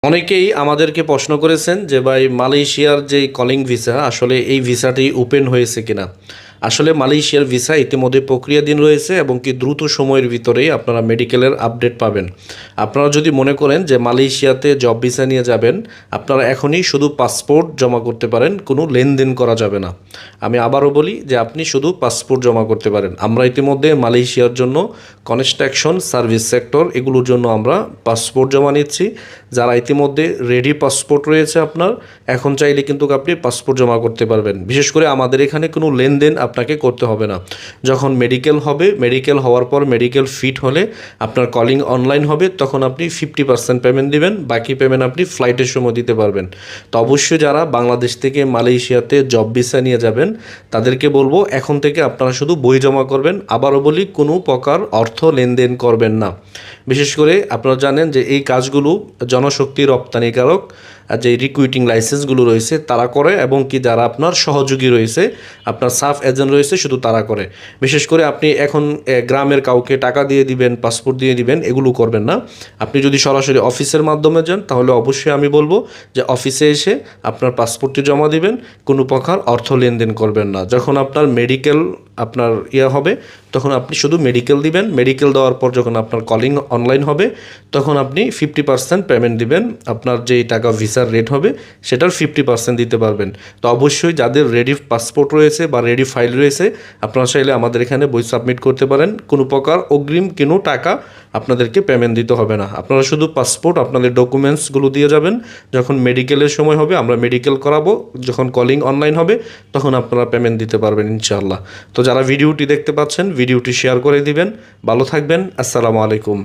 অনেকেই আমাদেরকে প্রশ্ন করেছেন যে ভাই মালয়েশিয়ার যে কলিং ভিসা আসলে এই ভিসাটি ওপেন হয়েছে কিনা। আসলে মালয়েশিয়ার ভিসা ইতিমধ্যে প্রক্রিয়াধীন রয়েছে এবং কি দ্রুত সময়ের ভিতরেই আপনারা মেডিকেলের আপডেট পাবেন। আপনারা যদি মনে করেন যে মালয়েশিয়াতে জব ভিসা নিয়ে যাবেন, আপনারা এখনই শুধু পাসপোর্ট জমা করতে পারেন, কোনো লেনদেন করা যাবে না। আমি আবারও বলি যে আপনি শুধু পাসপোর্ট জমা করতে পারেন। আমরা ইতিমধ্যে মালয়েশিয়ার জন্য কনস্ট্রাকশন, সার্ভিস সেক্টর এগুলোর জন্য আমরা পাসপোর্ট জমা নিচ্ছি। যারা ইতিমধ্যে রেডি পাসপোর্ট রয়েছে আপনার, এখন চাইলে কিন্তু আপনি পাসপোর্ট জমা করতে পারবেন। বিশেষ করে আমাদের এখানে কোনো লেনদেন আপনাকে করতে হবে না। যখন মেডিকেল হবে, মেডিকেল হওয়ার পর মেডিকেল ফিট হলে আপনার কলিং অনলাইন হবে, তখন আপনি 50% পেমেন্ট দিবেন, বাকি পেমেন্ট আপনি ফ্লাইটের সময় দিতে পারবেন। তো অবশ্যই যারা বাংলাদেশ থেকে মালয়েশিয়াতে জব ভিসা নিয়ে যাবেন তাদেরকে বলবো এখন থেকে আপনারা শুধু বই জমা করবেন। আবারও বলি, কোনো প্রকার অর্থ লেনদেন করবেন না। বিশেষ করে আপনারা জানেন যে এই কাজগুলো জনশক্তি রপ্তানিকারক যে রিক্রুটিং লাইসেন্সগুলো রয়েছে তারা করে, এবং কি যারা আপনার সহযোগী রয়েছে, আপনার সাফ এজেন্ট রয়েছে, শুধু তারা করে। বিশেষ করে আপনি এখন গ্রামের কাউকে টাকা দিয়ে দিবেন, পাসপোর্ট দিয়ে দিবেন, এগুলো করবেন না। আপনি যদি সরাসরি অফিসের মাধ্যমে যান তাহলে অবশ্যই আমি বলবো যে অফিসে এসে আপনার পাসপোর্টটি জমা দিবেন, কোনো প্রকার অর্থ লেনদেন করবেন না। যখন আপনার মেডিকেল আপনার হবে, তখন আপনি শুধু মেডিকেল দিবেন। মেডিকেল দেওয়ার পর যখন আপনার কলিং অনলাইন হবে, তখন আপনি 50% পেমেন্ট দিবেন। আপনার যেই টাকা ভিসার রেট হবে সেটার 50% দিতে পারবেন। তো অবশ্যই যাদের রেডি পাসপোর্ট রয়েছে বা রেডি ফাইল রয়েছে, আপনারা চাইলে আমাদের এখানে বই সাবমিট করতে পারেন। কোনো প্রকার অগ্রিম কোনো টাকা আপনাদেরকে পেমেন্ট দিতে হবে না। আপনারা শুধু পাসপোর্ট, আপনাদের ডকুমেন্টসগুলো দিয়ে যাবেন। যখন মেডিকেলের সময় হবে আমরা মেডিকেল করাবো, যখন কলিং অনলাইন হবে তখন আপনারা পেমেন্ট দিতে পারবেন ইনশাআল্লাহ। তো যারা ভিডিওটি দেখতে পাচ্ছেন, ভিডিওটি শেয়ার করে দিবেন। ভালো থাকবেন। আসসালামু আলাইকুম।